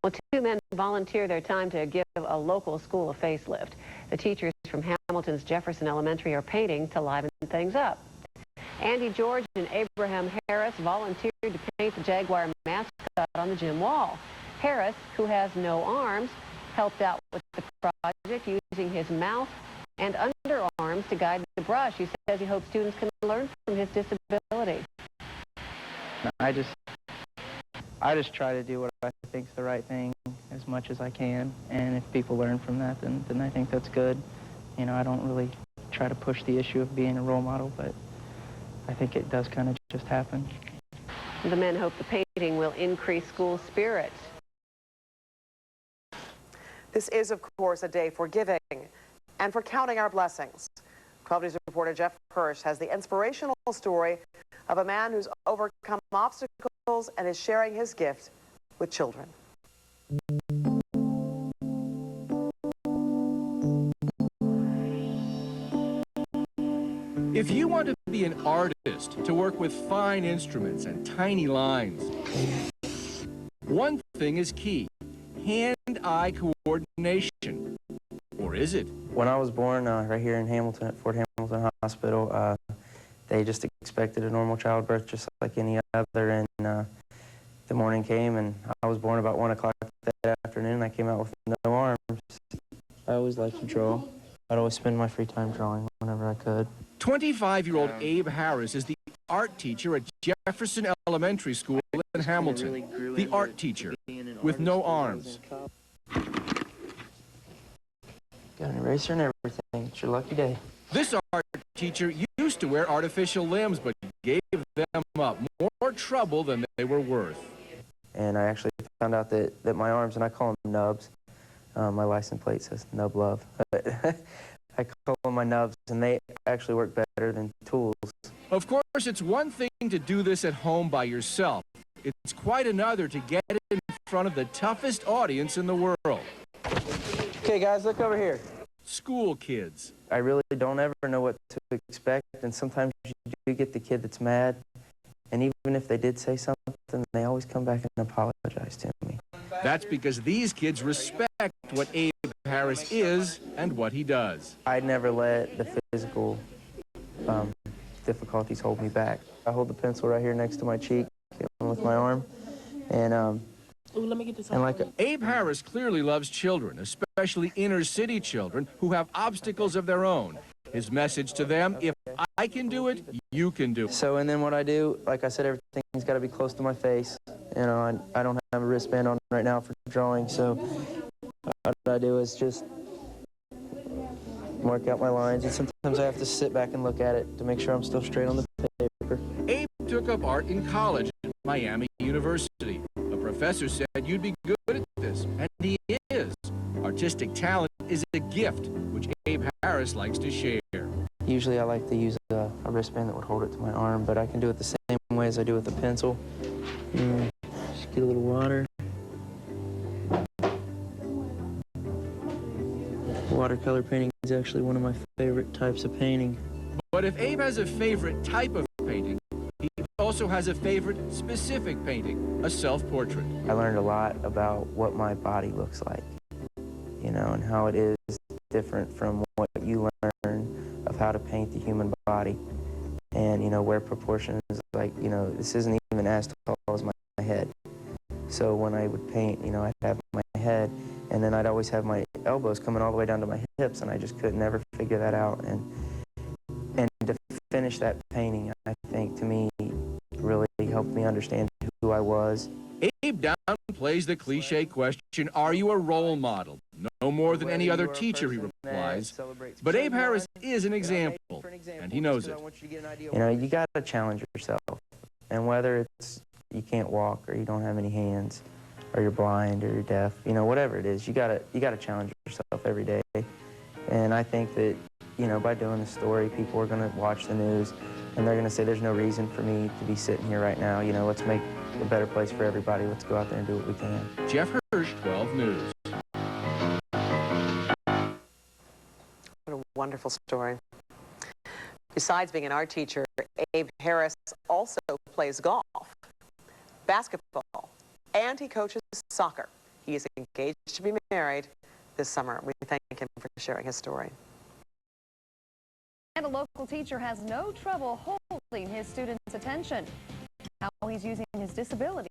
Well, two men volunteer their time to give a local school a facelift. The teachers from Hamilton's Jefferson Elementary are painting to liven things up. Andy George and Abraham Harris volunteered to paint the Jaguar mascot on the gym wall. Harris, who has no arms, helped out with the project using his mouth and underarms to guide the brush. He says he hopes students can learn from his disability. I just try to do what I think is the right thing as much as I can, and if people learn from that, then I think that's good. You know, I don't really try to push the issue of being a role model, but I think it does kind of just happen. The men hope the painting will increase school spirit. This is, of course, a day for giving and for counting our blessings. 12 News reporter Jeff Hirsch has the inspirational story of a man who's overcome obstacles and is sharing his gift with children. If you want to be an artist, to work with fine instruments and tiny lines, one thing is key: hand-eye coordination. Or is it? When I was born right here in Hamilton at Fort Hamilton Hospital, they just expected a normal childbirth just like any other, and the morning came and I was born about 1 o'clock that afternoon. I came out with no arms. I always liked to draw. I'd always spend my free time drawing whenever I could. 25-year-old Abe Harris is the art teacher at Jefferson Elementary School in Hamilton. The art teacher with no arms. Got an eraser and everything. It's your lucky day. This art teacher used to wear artificial limbs, but gave them up. More trouble than they were worth. And I actually found out that my arms, and I call them nubs. My license plate says nub love. But I call them my nubs, and they actually work better than tools. Of course, it's one thing to do this at home by yourself. It's quite another to get it in front of the toughest audience in the world. Okay, guys, look over here. School kids. I really don't ever know what to expect, and sometimes you do get the kid that's mad, and even if they did say something, they always come back and apologize to me. That's because these kids respect what Abe Harris is and what he does. I never let the physical difficulties hold me back. I hold the pencil right here next to my cheek with my arm, and let me get this Abe Harris clearly loves children, especially inner-city children who have obstacles of their own. His message to them: if I can do it, you can do it. So, and then what I do, like I said, everything's got to be close to my face. You know, I don't have a wristband on right now for drawing, so what I do is just mark out my lines, and sometimes I have to sit back and look at it to make sure I'm still straight on the paper. Abe took up art in college at Miami University. A professor said you'd be good at this, and he is. Artistic talent is a gift, which Abe Harris likes to share. Usually I like to use a wristband that would hold it to my arm, but I can do it the same way as I do with a pencil. Just get a little water. Watercolor painting is actually one of my favorite types of painting. But if Abe has a favorite type of painting, he also has a favorite specific painting, a self-portrait. I learned a lot about what my body looks like, you know, and how it is different from what you learn of how to paint the human body. And, you know, where proportions, like, you know, this isn't even as tall as my head. So when I would paint, you know, I'd have my head, and then I'd always have my elbows coming all the way down to my hips, and I just could never figure that out. And to finish that painting, I think, to me, really helped me understand who I was. Abe downplays the cliche question, are you a role model? No more than any other teacher, he replies. But Abe Harris is an example, and he knows it. You know, you got to challenge yourself. And whether it's you can't walk, or you don't have any hands, or you're blind, or you're deaf, you know, whatever it is, you gotta challenge yourself every day. And I think that, you know, by doing this story, people are gonna watch the news, and they're gonna say, there's no reason for me to be sitting here right now. You know, let's make a better place for everybody. Let's go out there and do what we can. Jeff Hirsch, 12 News. What a wonderful story. Besides being an art teacher, Abe Harris also plays golf, basketball, and he coaches soccer. He is engaged to be married this summer. We thank him for sharing his story. And a local teacher has no trouble holding his students' attention. How he's using his disability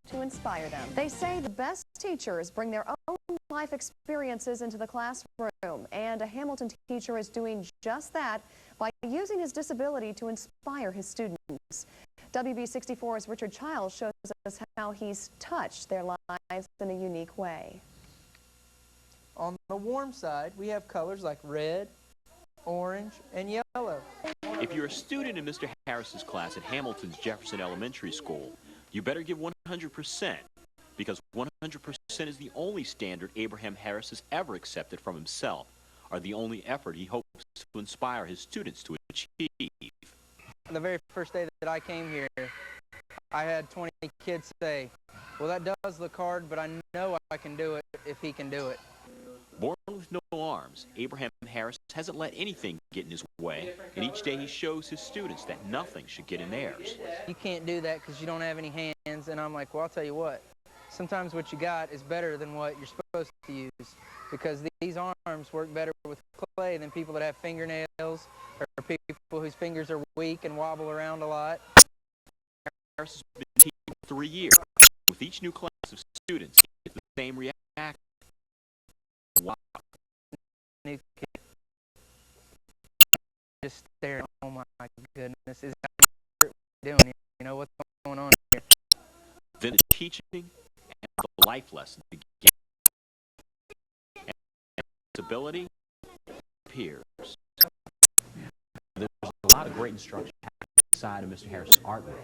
to inspire them. They say the best teachers bring their own life experiences into the classroom, and a Hamilton teacher is doing just that by using his disability to inspire his students. WB64's Richard Childs shows us how he's touched their lives in a unique way. On the warm side, we have colors like red, orange, and yellow. If you're a student in Mr. Harris's class at Hamilton's Jefferson Elementary School, you better give 100%, because 100% is the only standard Abraham Harris has ever accepted from himself, or the only effort he hopes to inspire his students to achieve. The very first day that I came here, I had 20 kids say, well, that does look hard, but I know I can do it if he can do it. Born with no arms, Abraham Harris hasn't let anything get in his way, and each day he shows his students that nothing should get in theirs. You can't do that because you don't have any hands, and I'm like, well, I'll tell you what, sometimes what you got is better than what you're supposed to use, because these arms work better with clay than people that have fingernails or people whose fingers are weak and wobble around a lot. Harris has been teaching for 3 years. With each new class of students, it's the same reaction. Wow. New kid just staring, oh my goodness, is that what we're doing here? You know, what's going on here? Then the teaching and the life lesson begin. And ability appears. There's a lot of great instruction inside of Mr. Harris' art room.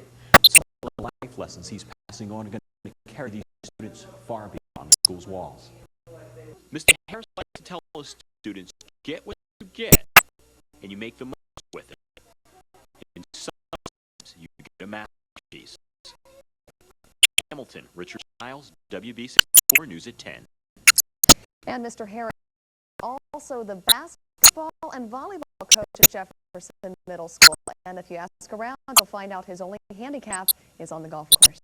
Some of the life lessons he's passing on are going to carry these students far beyond the school's walls. Mr. Harris likes to tell his students, get what you get, and you make the most with it. In some cases, you get a masterpiece. Hamilton, Richard Childs, WB64 News at 10. And Mr. Harris also the basketball and volleyball coach at Jefferson Middle School. And if you ask around, you'll find out his only handicap is on the golf course.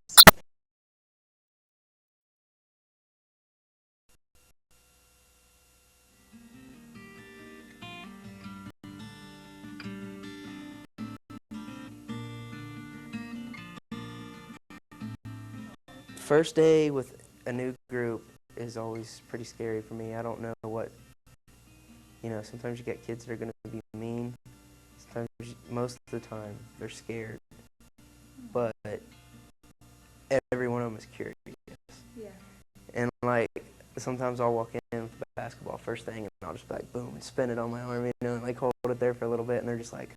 First day with a new group is always pretty scary for me. I don't know what, you know, sometimes you get kids that are going to be mean. Sometimes, most of the time, they're scared. But every one of them is curious. Yeah. And like, sometimes I'll walk in with basketball first thing and I'll just be like, boom, and spin it on my arm, you know, and like hold it there for a little bit, and they're just like,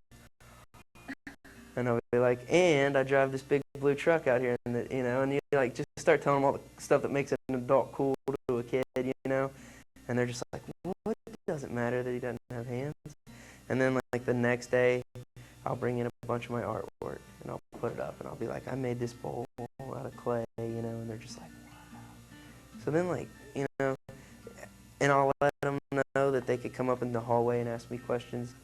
and I'll be like, and I drive this big blue truck out here, and you know, and you like just start telling them all the stuff that makes an adult cool to a kid, you know, and they're just like, what? It doesn't matter that he doesn't have hands. And then like the next day, I'll bring in a bunch of my artwork and I'll put it up, and I'll be like, I made this bowl out of clay, you know, and they're just like, wow. So then like, you know, and I'll let them know that they could come up in the hallway and ask me questions.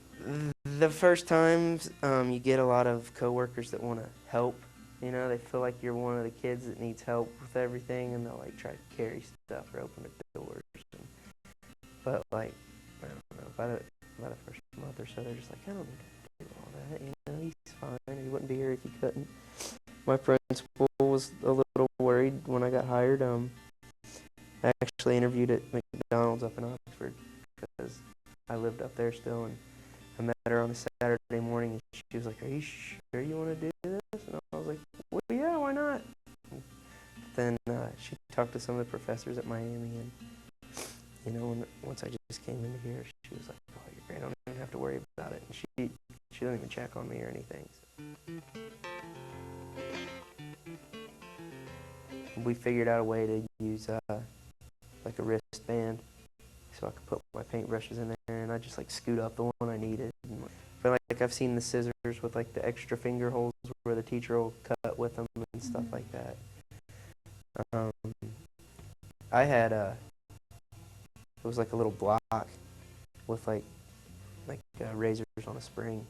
The first times, you get a lot of coworkers that want to help. You know, they feel like you're one of the kids that needs help with everything, and they'll like try to carry stuff or open the doors. But like, I don't know, by the first month or so, they're just like, I don't need to do all that. You know, he's fine. He wouldn't be here if he couldn't. My principal was a little worried when I got hired. I actually interviewed at McDonald's up in Oxford because I lived up there still, and I met her on a Saturday morning, and she was like, are you sure you want to do this? And I was like, well, yeah, why not? Then she talked to some of the professors at Miami, and, you know, once I just came into here, she was like, oh, you're great, I don't even have to worry about it. And she didn't even check on me or anything. So. We figured out a way to use like a wristband, so I could put my paintbrushes in there, and I just like scoot up the one I needed. And, but like I've seen the scissors with like the extra finger holes where the teacher will cut with them and stuff like that. I had it was like a little block with like razors on a spring,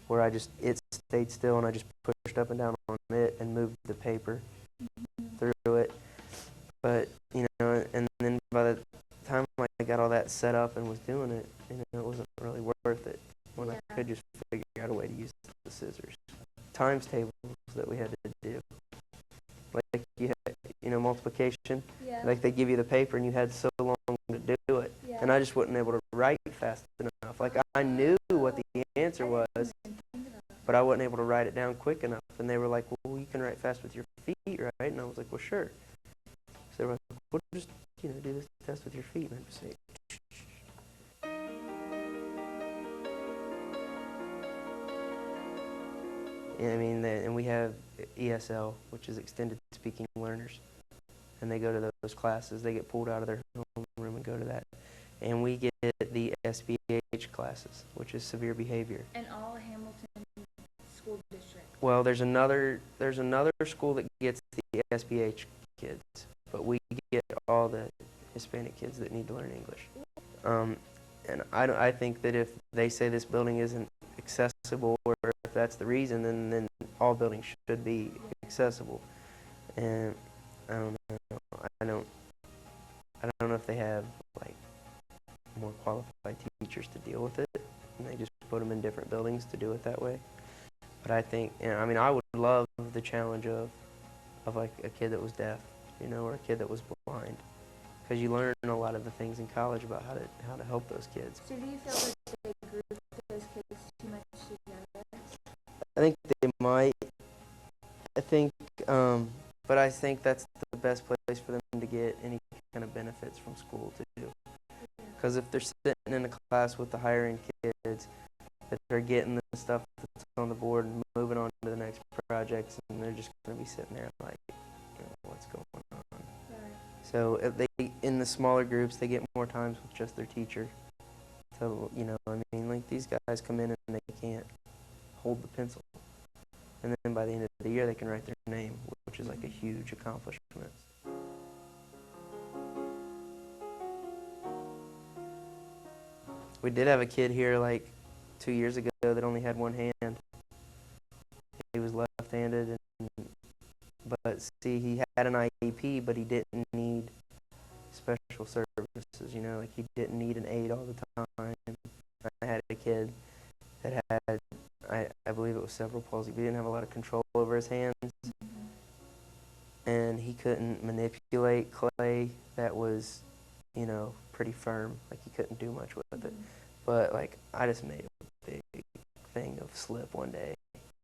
where it stayed still, and I just pushed up and down on it and moved the paper through it. But you set up and was doing it, it wasn't really worth it when I could just figure out a way to use the scissors. Times tables that we had to do. Like you had, multiplication. Yeah. Like they give you the paper and you had so long to do it. Yeah. And I just wasn't able to write fast enough. Like I knew what the answer was, but I wasn't able to write it down quick enough. And they were like, well, you can write fast with your feet, right? And I was like, well, sure. So they were like, well, just, do this test with your feet. And I just say, and we have ESL, which is Extended Speaking Learners. And they go to those classes. They get pulled out of their homeroom and go to that. And we get the SBH classes, which is severe behavior. And all Hamilton school district. Well, there's another school that gets the SBH kids, but we get all the Hispanic kids that need to learn English. And I think that if they say this building isn't accessible, or if that's the reason, then all buildings should be accessible. And I don't know. I don't know if they have like more qualified teachers to deal with it, and they just put them in different buildings to do it that way. But I think, I would love the challenge of like a kid that was deaf, or a kid that was blind, because you learn a lot of the things in college about how to help those kids. So do you feel that they group those kids too much together? I think they might. But I think that's the best place for them to get any kind of benefits from school too. Because if they're sitting in a class with the higher end kids, that they're getting the stuff that's on the board and moving on to the next projects, and they're just going to be sitting there like, what's going on? Right. So if in the smaller groups, they get more times with just their teacher. So, like these guys come in and they can't hold the pencil. And then by the end of the year, they can write their name, which is like a huge accomplishment. We did have a kid here like 2 years ago that only had one hand. He was left-handed, but see, he had an IEP, but he didn't need special services, like he didn't need an aid all the time. I had a kid that had, I believe it was cerebral palsy. We didn't have a lot of control over his hands, and he couldn't manipulate clay that was, pretty firm. Like he couldn't do much with it. But like I just made a big thing of slip one day,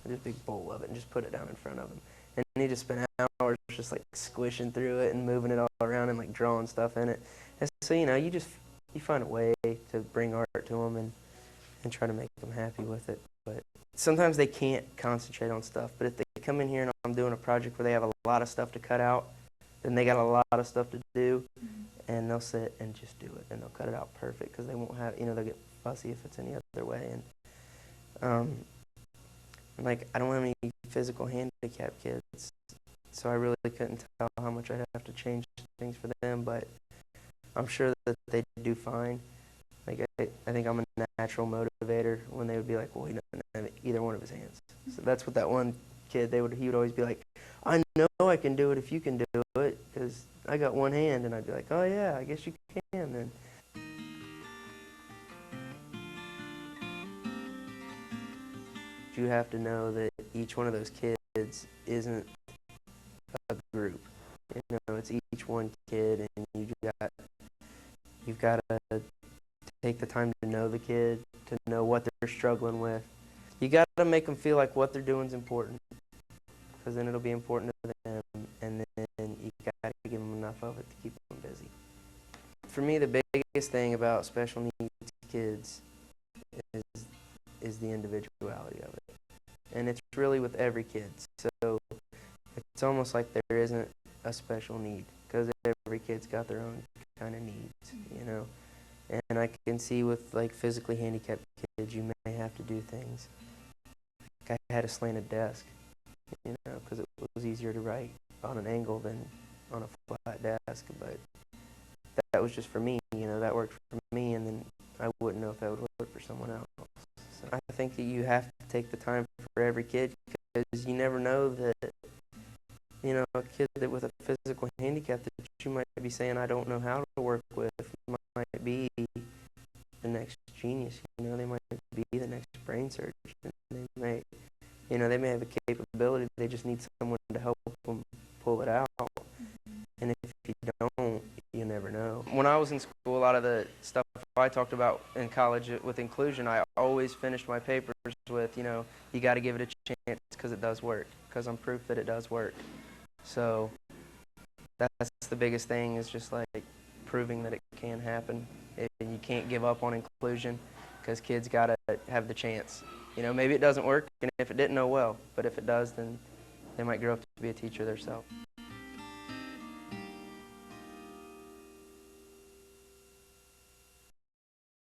just a big bowl of it, and just put it down in front of him. And he just spent hours just like squishing through it and moving it all around and like drawing stuff in it. And so you find a way to bring art to them and try to make them happy with it. But sometimes they can't concentrate on stuff. But if they come in here and I'm doing a project where they have a lot of stuff to cut out, then they got a lot of stuff to do, and they'll sit and just do it, and they'll cut it out perfect because they won't have, they'll get fussy if it's any other way. And like I don't have any physical handicap kids, so I really couldn't tell how much I'd have to change things for them. But I'm sure that they do fine. Like I think I'm a natural motivator when they would be like, well, he doesn't have either one of his hands. So that's what that one kid, he would always be like, I know I can do it if you can do it, because I got one hand. And I'd be like, oh yeah, I guess you can then. You have to know that each one of those kids isn't a group. It's each one kid, and you've got to take the time to know the kid, to know what they're struggling with. You got to make them feel like what they're doing is important, because then it'll be important to them, and then you got to give them enough of it to keep them busy. For me, the biggest thing about special needs kids is the individuality of it, and it's really with every kid. So it's almost like there isn't a special need, because every kid's got their own kind of needs, And I can see with like physically handicapped kids, you may have to do things. Like I had a slanted desk, because it was easier to write on an angle than on a flat desk. But that was just for me, that worked for me, and then I wouldn't know if that would work for someone else. So I think that you have to take the time for every kid, because you never know that, a kid that with a physical handicap that you might be saying I don't know how to work with might be capability. They just need someone to help them pull it out. And if you don't, you never know. When I was in school, a lot of the stuff I talked about in college with inclusion, I always finished my papers with, you know, you got to give it a chance because it does work, because I'm proof that it does work. So that's the biggest thing, is just like proving that it can happen. And you can't give up on inclusion, because kids got to have the chance. You know, maybe it doesn't work, and if it didn't, oh well. But if it does, then they might grow up to be a teacher themselves.